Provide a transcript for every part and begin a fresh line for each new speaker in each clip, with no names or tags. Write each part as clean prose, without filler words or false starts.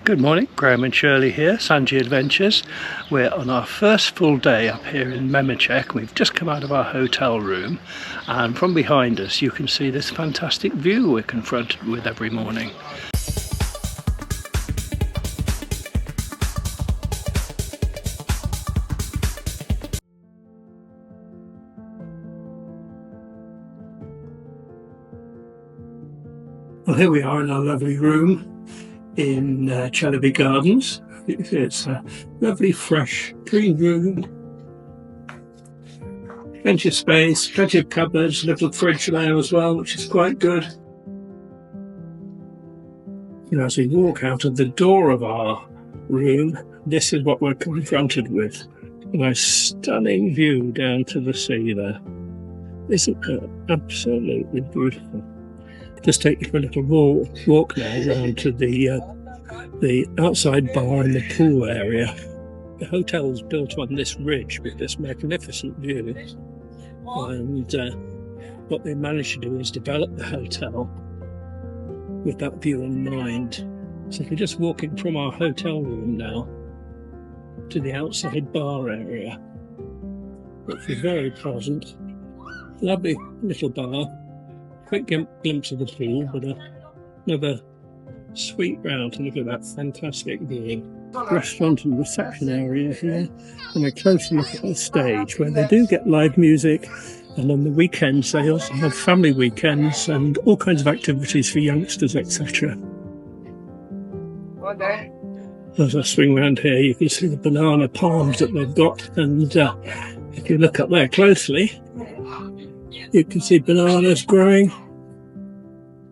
Good morning, Graham and Shirley here, Sanji Adventures. We're on our first full day up here in Mehmetcik. We've just come out of our hotel room, and from behind us you can see this fantastic view we're confronted with every morning. Well, here we are in our lovely room in Celebi Gardens. It's a lovely, fresh, clean room. Plenty of space, plenty of cupboards, little fridge there as well, which is quite good. You know, as we walk out of the door of our room, this is what we're confronted with. A nice stunning view down to the sea there. Isn't it absolutely beautiful? Just take you for a little walk now around to the outside bar and the pool area. The hotel's built on this ridge with this magnificent view, and what they managed to do is develop the hotel with that view in mind. So if we're just walking from our hotel room now to the outside bar area, which is very pleasant. Lovely little bar. Quick glimpse of the pool, but another sweet round to look at that fantastic view. Restaurant and reception area here, and a close look at the stage where they do get live music, and on the weekends they also have family weekends and all kinds of activities for youngsters, etc. As I swing around here, you can see the banana palms that they've got, and if you look up there closely, you can see bananas growing,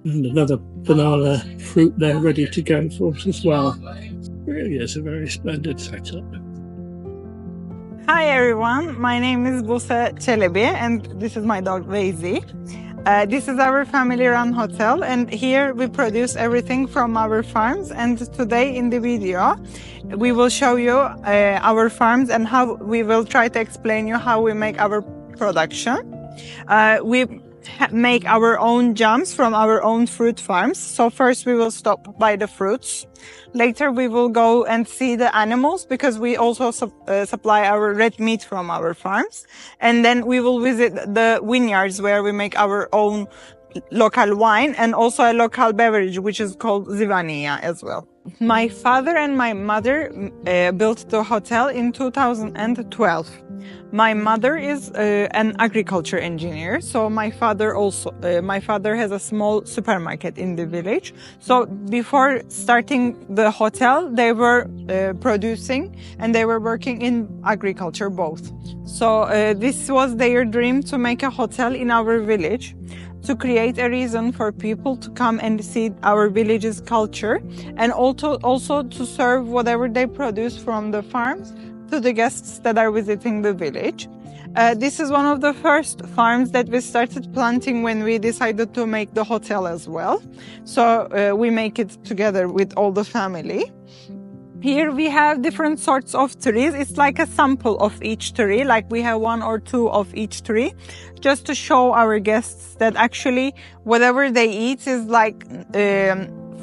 and another banana fruit there ready to go for us as well. Really is a very splendid setup.
Hi everyone, my name is Celebi and this is my dog Daisy. This is our family-run hotel, and here we produce everything from our farms, and today in the video we will show you our farms and how we will try to explain you how we make our production. We make our own jams from our own fruit farms. So first we will stop by the fruits. Later we will go and see the animals, because we also supply our red meat from our farms. And then we will visit the vineyards where we make our own local wine and also a local beverage which is called zivania as well. My father and my mother built the hotel in 2012. My mother is an agriculture engineer, so my father has a small supermarket in the village. So before starting the hotel, they were producing and they were working in agriculture both. So this was their dream, to make a hotel in our village, to create a reason for people to come and see our village's culture, and also to serve whatever they produce from the farms to the guests that are visiting the village. This is one of the first farms that we started planting when we decided to make the hotel as well. So we make it together with all the family. Here we have different sorts of trees. It's like a sample of each tree, like we have 1 or 2 of each tree, just to show our guests that actually whatever they eat is like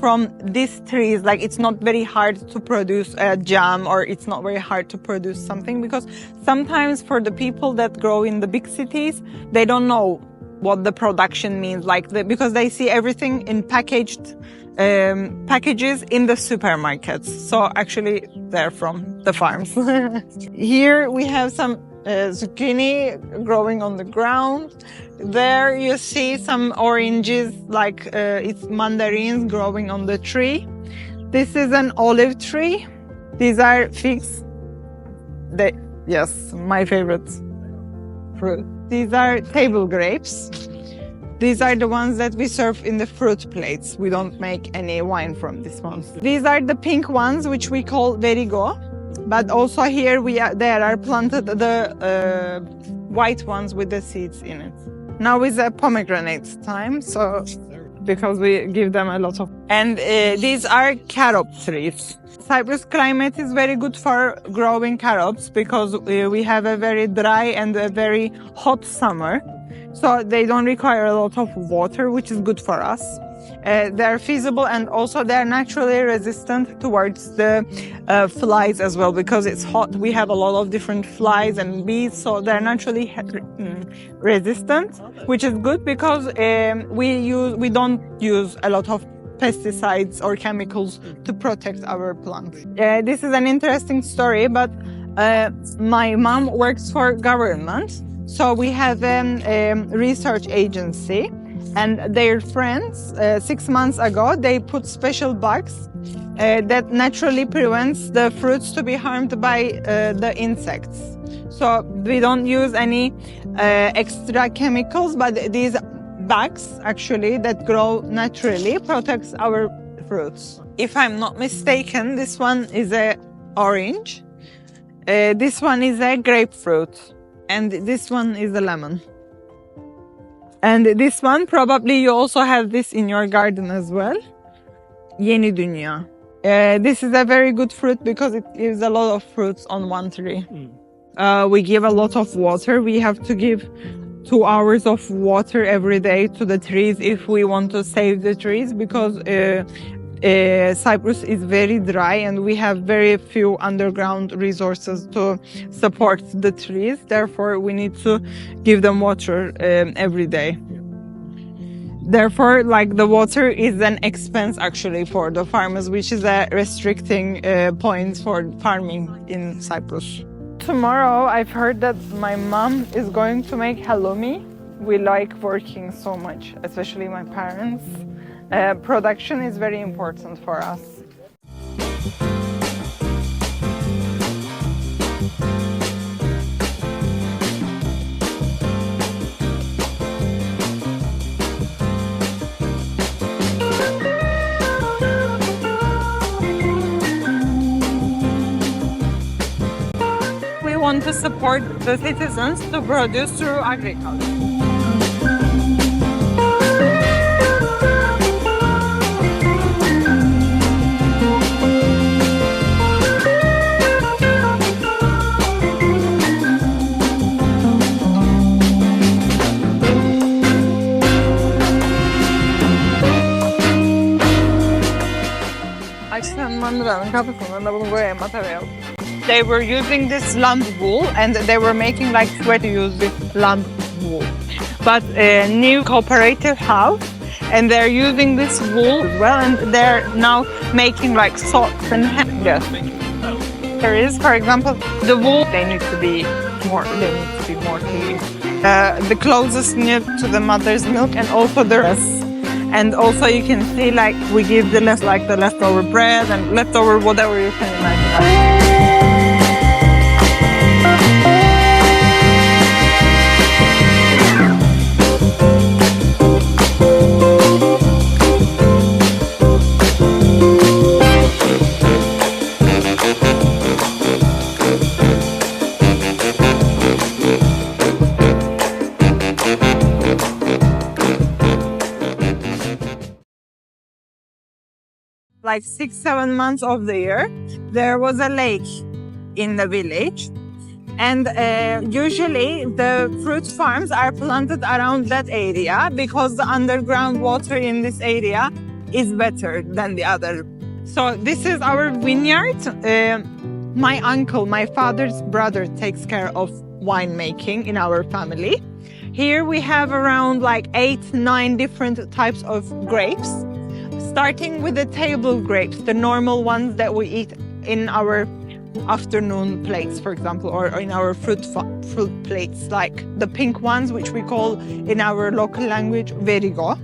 from these trees. Like, it's not very hard to produce a jam, or it's not very hard to produce something, because sometimes for the people that grow in the big cities, they don't know what the production means, because they see everything in packaged packages in the supermarkets. So actually they're from the farms. Here we have some zucchini growing on the ground. There you see some oranges, like it's mandarins growing on the tree. This is an olive tree. These are figs. Yes, my favorite fruit. These are table grapes. These are the ones that we serve in the fruit plates. We don't make any wine from these ones. These are the pink ones, which we call verigo. But also here there are planted the white ones with the seeds in it. Now is a pomegranate time, so because we give them a lot of. And these are carob trees. Cyprus climate is very good for growing carobs, because we have a very dry and a very hot summer. So they don't require a lot of water, which is good for us. They're feasible, and also they're naturally resistant towards the flies as well, because it's hot. We have a lot of different flies and bees, so they're naturally resistant, which is good because we don't use a lot of pesticides or chemicals to protect our plants. This is an interesting story, but my mom works for government, so we have a research agency, and their friends 6 months ago they put special bugs that naturally prevents the fruits to be harmed by the insects. So we don't use any extra chemicals, but these bugs actually that grow naturally protects our fruits. If I'm not mistaken, this one is a orange, this one is a grapefruit, and this one is a lemon. And this one, probably you also have this in your garden as well. Yeni Dünya. This is a very good fruit because it gives a lot of fruits on one tree. We give a lot of water. We have to give 2 hours of water every day to the trees if we want to save the trees, because Cyprus is very dry and we have very few underground resources to support the trees. Therefore, we need to give them water every day. Therefore, like, the water is an expense actually for the farmers, which is a restricting point for farming in Cyprus. Tomorrow, I've heard that my mom is going to make halloumi. We like working so much, especially my parents. Production is very important for us. We want to support the citizens to produce through agriculture. They were using this lamb wool, and they were making like sweat to use this lamb wool. But a new Cooperative House, and they're using this wool as well, and they're now making like socks and hangers. There is, for example, the wool. They need to be more clean. The closest near to the mother's milk, and also the rest. And also you can see, like, we give the leftover bread and leftover whatever you can imagine. Like 6-7 months of the year, there was a lake in the village, and usually the fruit farms are planted around that area because the underground water in this area is better than the other. So this is our vineyard. My uncle, my father's brother, takes care of winemaking in our family. Here we have around like 8-9 different types of grapes. Starting with the table grapes, the normal ones that we eat in our afternoon plates, for example, or in our fruit plates, like the pink ones, which we call in our local language verigo.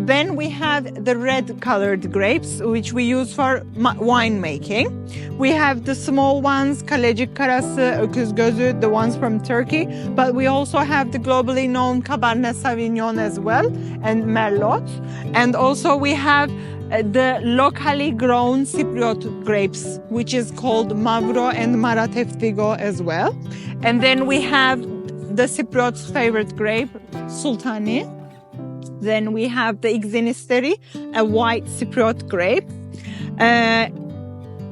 Then we have the red-colored grapes, which we use for wine making. We have the small ones, Kalecik Karası, Öküz Gözü, the ones from Turkey. But we also have the globally known Cabernet Sauvignon as well, and Merlot. And also we have the locally grown Cypriot grapes, which is called Mavro and Maraş as well. And then we have the Cypriot's favorite grape, Sultani. Then we have the Xenisteri, a white Cypriot grape.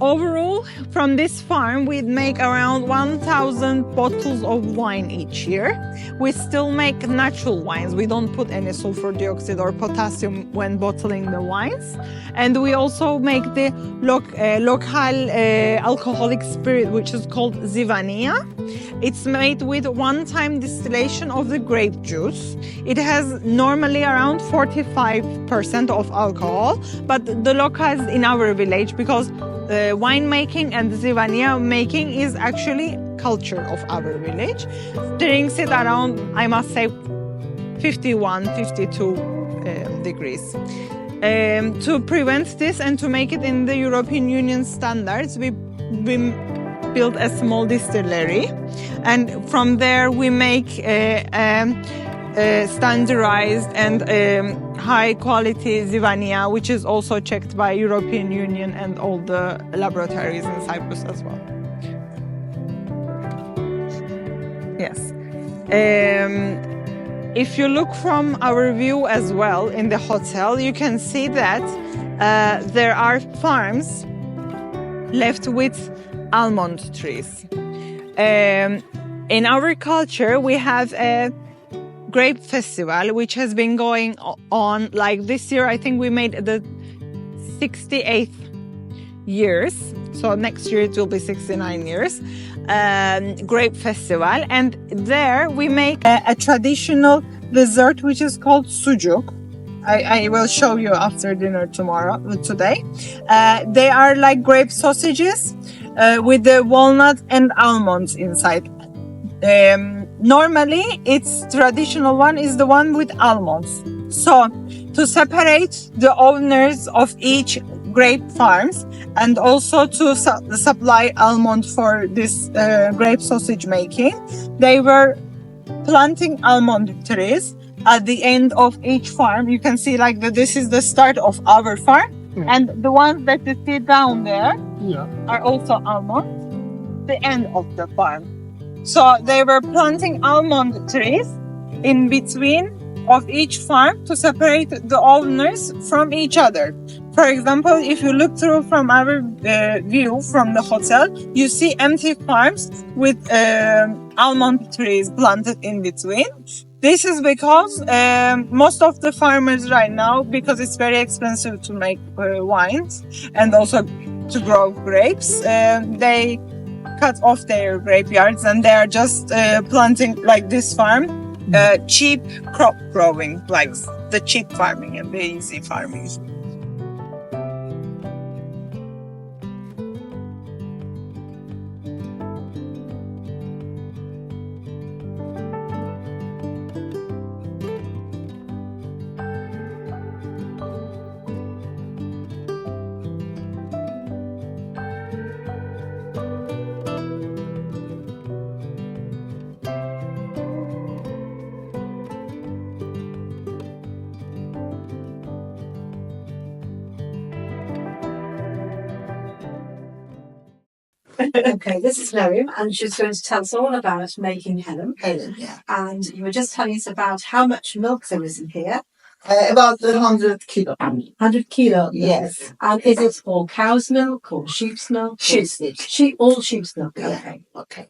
Overall, from this farm, we make around 1,000 bottles of wine each year. We still make natural wines. We don't put any sulfur dioxide or potassium when bottling the wines. And we also make the local alcoholic spirit, which is called zivania. It's made with one-time distillation of the grape juice. It has normally around 45% of alcohol, but the locals in our village, because winemaking and zivania making is actually culture of our village, drinks it around, I must say, 51, 52 degrees. To prevent this and to make it in the European Union standards, we built a small distillery, and from there we make standardized and high quality zivania, which is also checked by European Union and all the laboratories in Cyprus as well. Yes. If you look from our view as well in the hotel, you can see that there are farms left with almond trees. In our culture, we have a grape festival which has been going on, like this year I think we made the 68th years, so next year it will be 69 years, grape festival, and there we make a traditional dessert which is called sucuk. I will show you after dinner today. They are like grape sausages with the walnut and almonds inside. Normally, its traditional one is the one with almonds. So, to separate the owners of each grape farms and also to supply almond for this grape sausage making, they were planting almond trees at the end of each farm. You can see like this is the start of our farm, and the ones that you see down there are also almonds, the end of the farm. So they were planting almond trees in between of each farm to separate the owners from each other. For example, if you look through from our view from the hotel, you see empty farms with almond trees planted in between. This is because most of the farmers right now, because it's very expensive to make wines and also to grow grapes, they cut off their grapeyards and they are just planting like this farm, cheap crop growing, like the cheap farming and the easy farming.
Okay, this is Miriam, and she's going to tell us all about making helen.
Yeah.
And you were just telling us about how much milk there is in here.
About 100 kilo.
100 kilo.
Yes.
And is it all cow's milk or sheep's milk?
Sheep's milk.
All sheep's milk.
Yeah.
Okay.
Okay.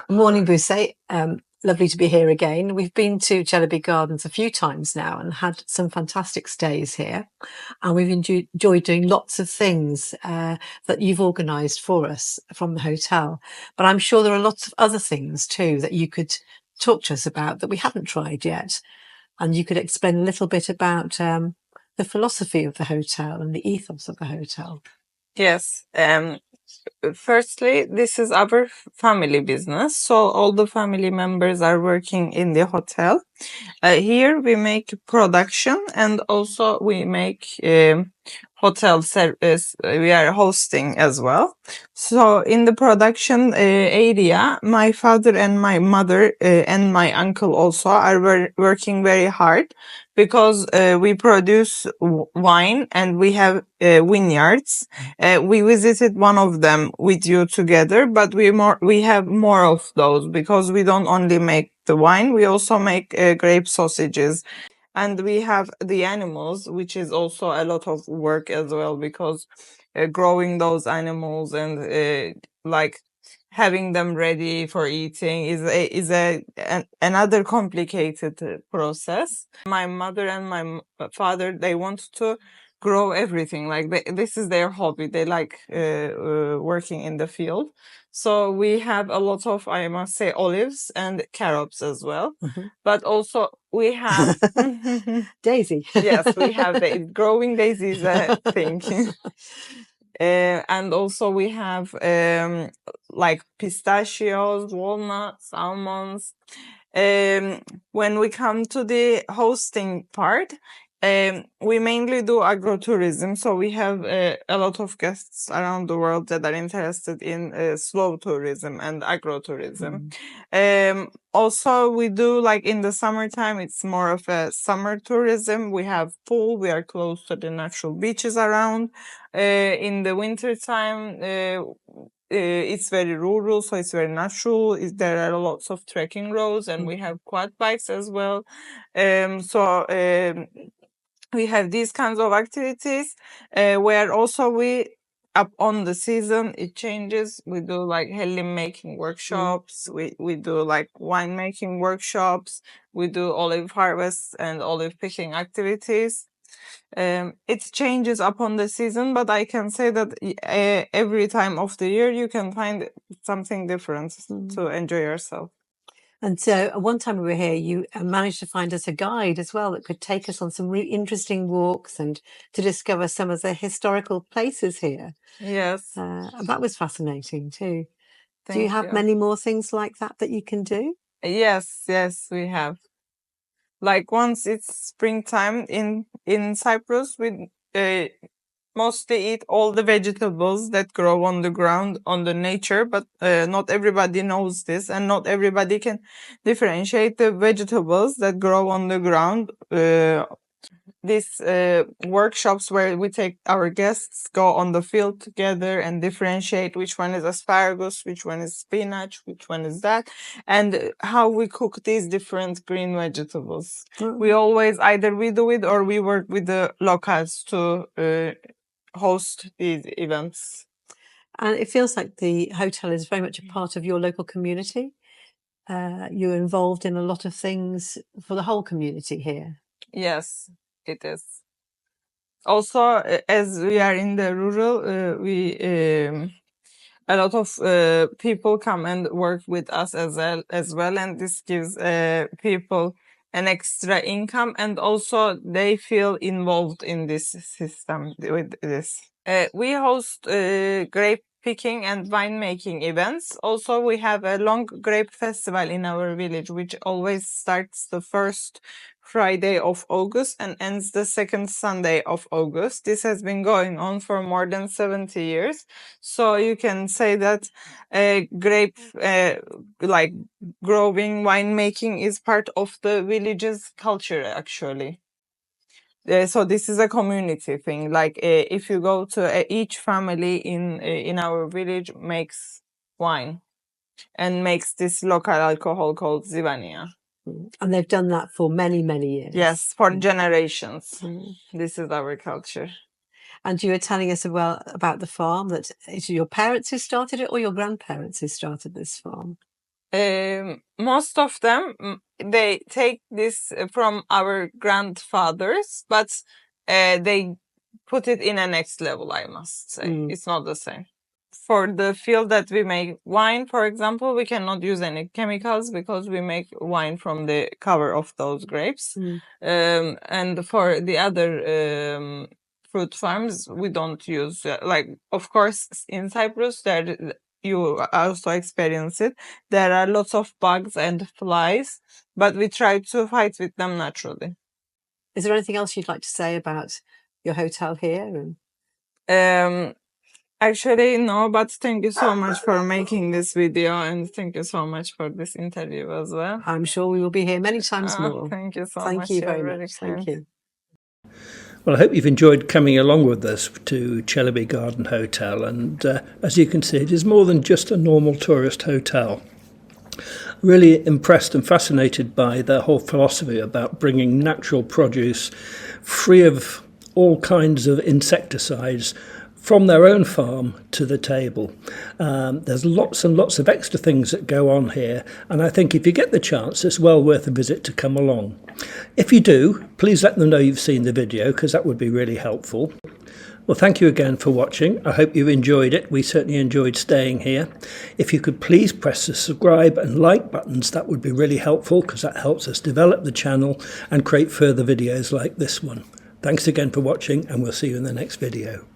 Morning, Buse. Lovely to be here again. We've been to Celebi Gardens a few times now and had some fantastic stays here. And we've enjoyed doing lots of things that you've organised for us from the hotel. But I'm sure there are lots of other things too that you could talk to us about that we haven't tried yet. And you could explain a little bit about the philosophy of the hotel and the ethos of the hotel.
Yes. Firstly, this is our family business. So all the family members are working in the hotel. Here we make production and also we make hotel service. We are hosting as well. So in the production area, my father and my mother and my uncle also are working very hard because we produce wine and we have vineyards. We visited one of them with you together, but we have more of those because we don't only make the wine, we also make grape sausages. And we have the animals, which is also a lot of work as well because growing those animals and like having them ready for eating is another complicated process. My mother and my father, they want to grow everything. Like this is their hobby. They like working in the field. So we have a lot of, I must say, olives and carrots as well. But also we have
Daisy.
yes, we have growing daisy is a thing. And also we have like pistachios, walnuts, almonds. When we come to the hosting part, we mainly do agrotourism. So we have a lot of guests around the world that are interested in slow tourism and agrotourism. Also, we do like in the summertime, it's more of a summer tourism. We have pool. We are close to the natural beaches around. In the winter time, it's very rural, so it's very natural. There are lots of trekking roads, and we have quad bikes as well. We have these kinds of activities where also we up on the season it changes. We do like hellim making workshops. We do like wine making workshops. We do olive harvest and olive picking activities. It changes upon the season, but I can say that every time of the year you can find something different to enjoy yourself.
And so one time we were here, you managed to find us a guide as well that could take us on some really interesting walks and to discover some of the historical places here.
Yes.
That was fascinating too.
Thank
do you have many more things like that you can do?
Yes, we have. Like once it's springtime in Cyprus, we mostly eat all the vegetables that grow on the ground, on the nature, but not everybody knows this and not everybody can differentiate the vegetables that grow on the ground. These workshops where we take our guests, go on the field together and differentiate which one is asparagus, which one is spinach, which one is that, and how we cook these different green vegetables. We always either we do it or we work with the locals to host these events.
And it feels like the hotel is very much a part of your local community. You're involved in a lot of things for the whole community here.
Yes, it is. Also, as we are in the rural, a lot of people come and work with us as well, and this gives people an extra income, and also they feel involved in this system with this. We host grape picking and winemaking events. Also, we have a long grape festival in our village, which always starts the first Friday of August and ends the second Sunday of August. This has been going on for more than 70 years. So you can say that grape, like growing, winemaking is part of the village's culture, actually. So this is a community thing. Like if you go to each family in our village makes wine and makes this local alcohol called zivania.
And they've done that for many, many years.
Yes, for generations. This is our culture.
And you were telling us about the farm, that it's your parents who started it or your grandparents who started this farm?
Most of them, they take this from our grandfathers, but they put it in a next level, I must say. It's not the same. For the field that we make wine, for example, we cannot use any chemicals because we make wine from the cover of those grapes. And for the other fruit farms, we don't use, like, of course, in Cyprus, you also experience it. There are lots of bugs and flies, but we try to fight with them naturally.
Is there anything else you'd like to say about your hotel here?
Actually, no, but thank you so much for making this video, and thank you so much for this interview as well.
I'm sure we will be here many times more.
Thank you so much.
Thank you
You're
very
very
much.
kind.
Thank you.
Well, I hope you've enjoyed coming along with us to Celebi Garden Hotel, and as you can see, it is more than just a normal tourist hotel. Really impressed and fascinated by the whole philosophy about bringing natural produce free of all kinds of insecticides from their own farm to the table. There's lots and lots of extra things that go on here, and I think if you get the chance, it's well worth a visit to come along. If you do, please let them know you've seen the video, because that would be really helpful. Well, thank you again for watching. I hope you've enjoyed it. We certainly enjoyed staying here. If you could please press the subscribe and like buttons, that would be really helpful, because that helps us develop the channel and create further videos like this one. Thanks again for watching, and we'll see you in the next video.